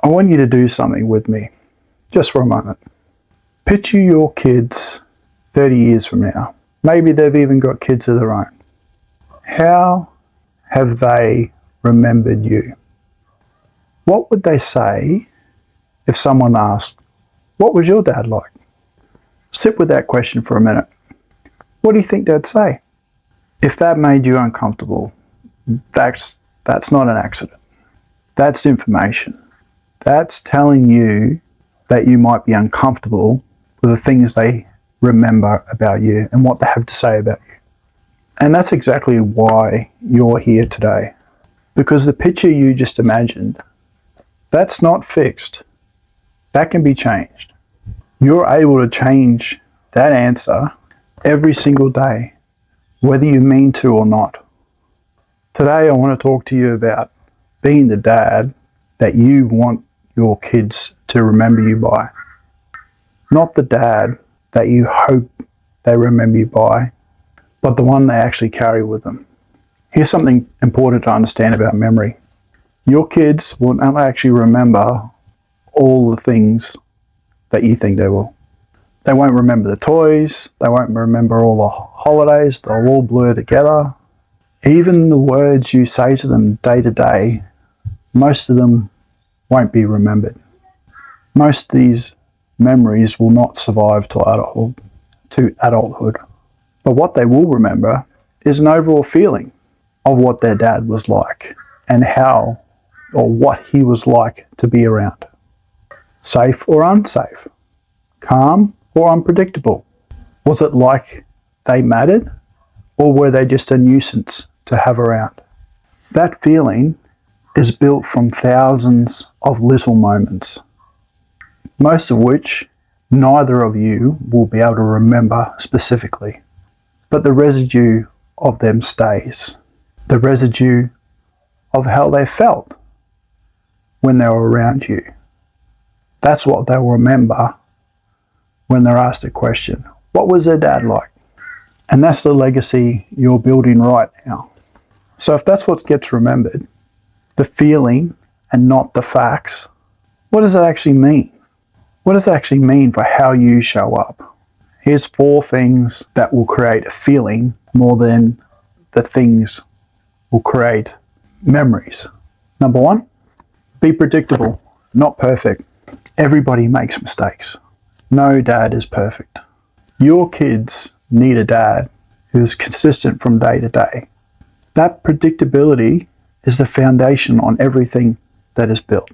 I want you to do something with me, just for a moment. Picture your kids 30 years from now. Maybe they've even got kids of their own. How have they remembered you? What would they say if someone asked, "What was your dad like?" Sit with that question for a minute. What do you think they'd say? If that made you uncomfortable, that's not an accident. That's information. That's telling you that you might be uncomfortable with the things they remember about you and what they have to say about you. And that's exactly why you're here today. Because the picture you just imagined, that's not fixed. That can be changed. You're able to change that answer every single day, whether you mean to or not. Today I want to talk to you about being the dad that you want your kids to remember you by. Not the dad that you hope they remember you by, but the one they actually carry with them. Here's something important to understand about memory. Your kids will not actually remember all the things that you think they will. They won't remember the toys, they won't remember all the holidays, they'll all blur together. Even the words you say to them day to day, most of them won't be remembered. Most of these memories will not survive to adulthood. But what they will remember is an overall feeling of what their dad was like and how or what he was like to be around. Safe or unsafe? Calm or unpredictable? Was it like they mattered, or were they just a nuisance to have around? That feeling is built from thousands of little moments, most of which neither of you will be able to remember specifically, but the residue of them stays. The residue of how they felt when they were around you. That's what they'll remember when they're asked a question. What was their dad like? And that's the legacy you're building right now. So if that's what gets remembered, the feeling and not the facts, what does that actually mean? What does that actually mean for how you show up? Here's 4 things that will create a feeling more than the things will create memories. Number 1, be predictable, not perfect. Everybody makes mistakes. No dad is perfect. Your kids need a dad who is consistent from day to day. That predictability is the foundation on everything that is built.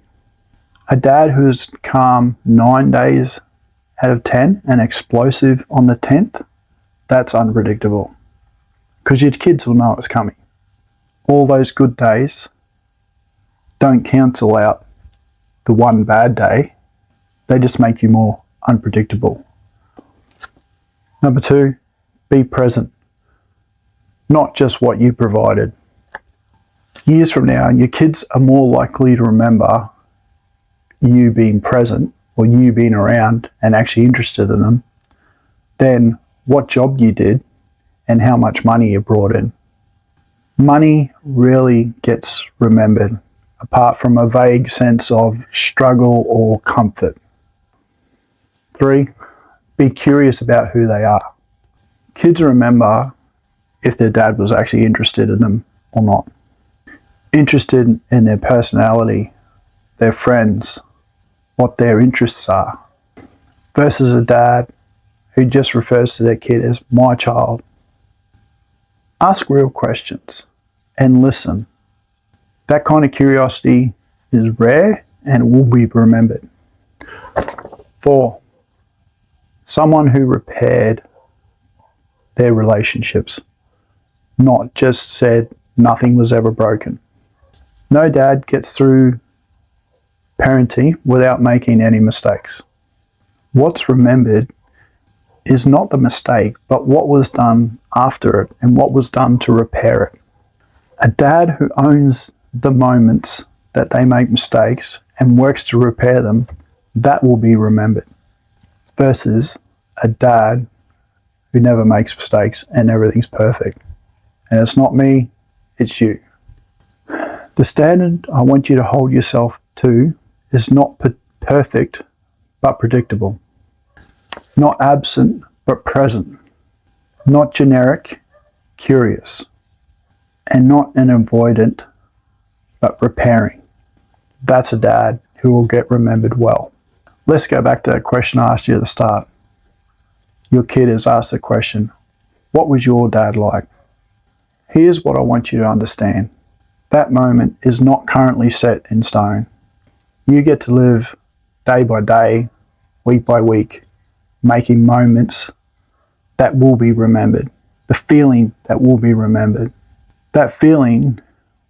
A dad who is calm 9 days out of 10 and explosive on the 10th, that's unpredictable. Because your kids will know it's coming. All those good days don't cancel out the one bad day. They just make you more unpredictable. Number 2, be present. Not just what you provided. Years from now, your kids are more likely to remember you being present or you being around and actually interested in them than what job you did and how much money you brought in. Money rarely gets remembered, apart from a vague sense of struggle or comfort. 3, be curious about who they are. Kids remember if their dad was actually interested in them or not. Interested in their personality, their friends, what their interests are, versus a dad who just refers to their kid as my child. Ask real questions and listen. That kind of curiosity is rare and will be remembered. 4, someone who repaired their relationships, not just said nothing was ever broken. No dad gets through parenting without making any mistakes. What's remembered is not the mistake, but what was done after it and what was done to repair it. A dad who owns the moments that they make mistakes and works to repair them, that will be remembered. Versus a dad who never makes mistakes and everything's perfect. And it's not me, it's you. The standard I want you to hold yourself to is not perfect but predictable, not absent but present, not generic, curious, and not an avoidant but repairing. That's a dad who will get remembered well. Let's go back to that question I asked you at the start. Your kid has asked the question, what was your dad like? Here's what I want you to understand. That moment is not currently set in stone. You get to live day by day, week by week, making moments that will be remembered. The feeling that will be remembered. That feeling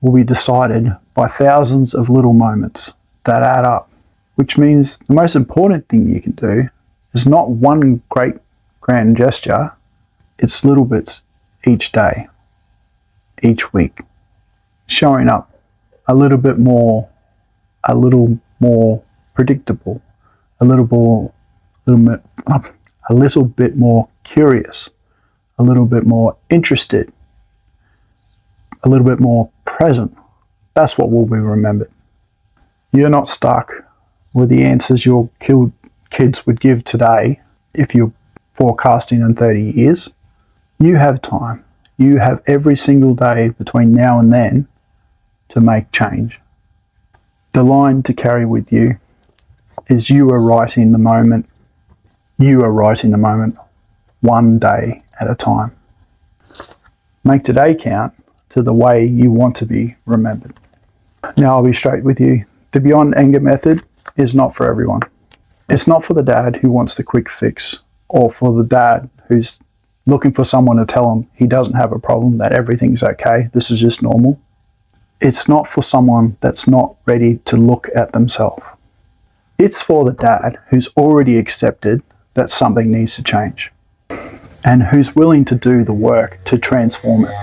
will be decided by thousands of little moments that add up, which means the most important thing you can do is not one great grand gesture, it's little bits each day, each week, showing up a little more predictable, a little bit more curious, a little bit more interested, a little bit more present. That's what will be remembered. You're not stuck with the answers your kids would give today if you're forecasting in 30 years. You have time. You have every single day between now and then to make change. The line to carry with you is you are writing the moment. You are writing the moment one day at a time. Make today count to the way you want to be remembered. Now I'll be straight with you. The Beyond Anger method is not for everyone. It's not for the dad who wants the quick fix, or for the dad who's looking for someone to tell him he doesn't have a problem, that everything's okay, this is just normal. It's not for someone that's not ready to look at themselves. It's for the dad who's already accepted that something needs to change, and who's willing to do the work to transform it.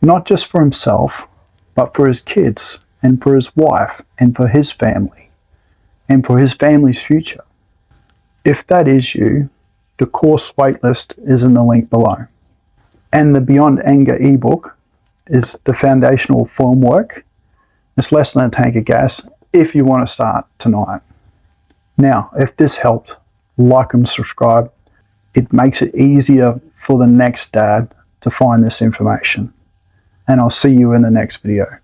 Not just for himself, but for his kids, and for his wife, and for his family, and for his family's future. If that is you, the course waitlist is in the link below. And the Beyond Anger ebook is the foundational formwork. It's less than a tank of gas if you want to start tonight. Now, if this helped, like and subscribe. It makes it easier for the next dad to find this information. And I'll see you in the next video.